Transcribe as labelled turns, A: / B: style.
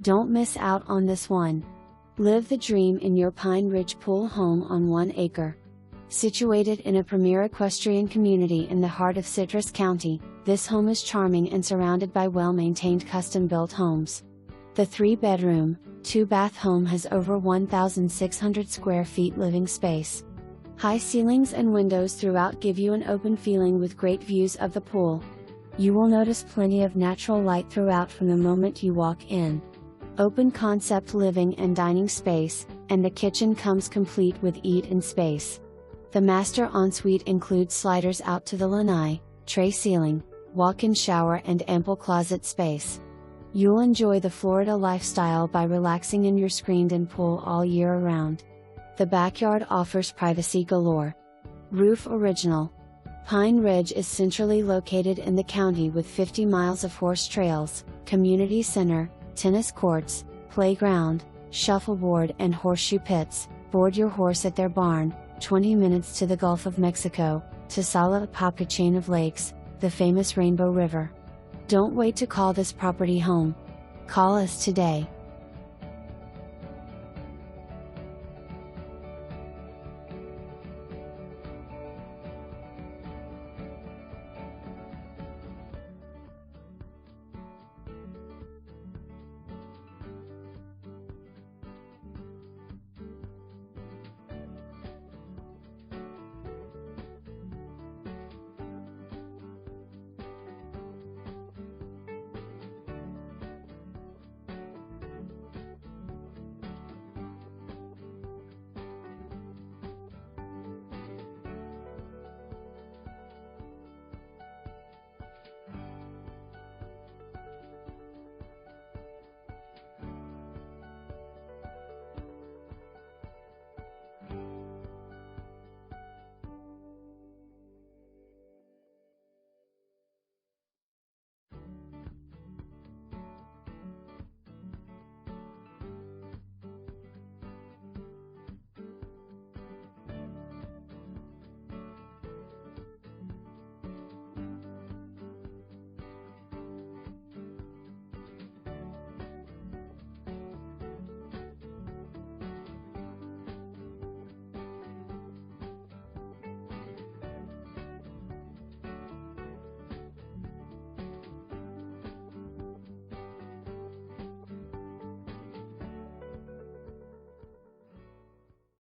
A: Don't miss out on this one. Live the dream in your Pine Ridge Pool home on 1 acre. Situated in a premier equestrian community in the heart of Citrus County, this home is charming and surrounded by well-maintained custom-built homes. The 3-bedroom, 2-bath home has over 1,600 square feet living space. High ceilings and windows throughout give you an open feeling with great views of the pool. You will notice plenty of natural light throughout from the moment you walk in. Open concept living and dining space, and the kitchen comes complete with eat-in space. The master ensuite includes sliders out to the lanai, tray ceiling, walk-in shower and ample closet space. You'll enjoy the Florida lifestyle by relaxing in your screened-in pool all year around. The backyard offers privacy galore. Roof original. Pine Ridge is centrally located in the county with 50 miles of horse trails, community center, tennis courts, playground, shuffleboard and horseshoe pits. Board your horse at their barn, 20 minutes to the Gulf of Mexico, to Tsala Apopka chain of lakes, the famous Rainbow River. Don't wait to call this property home. Call us today.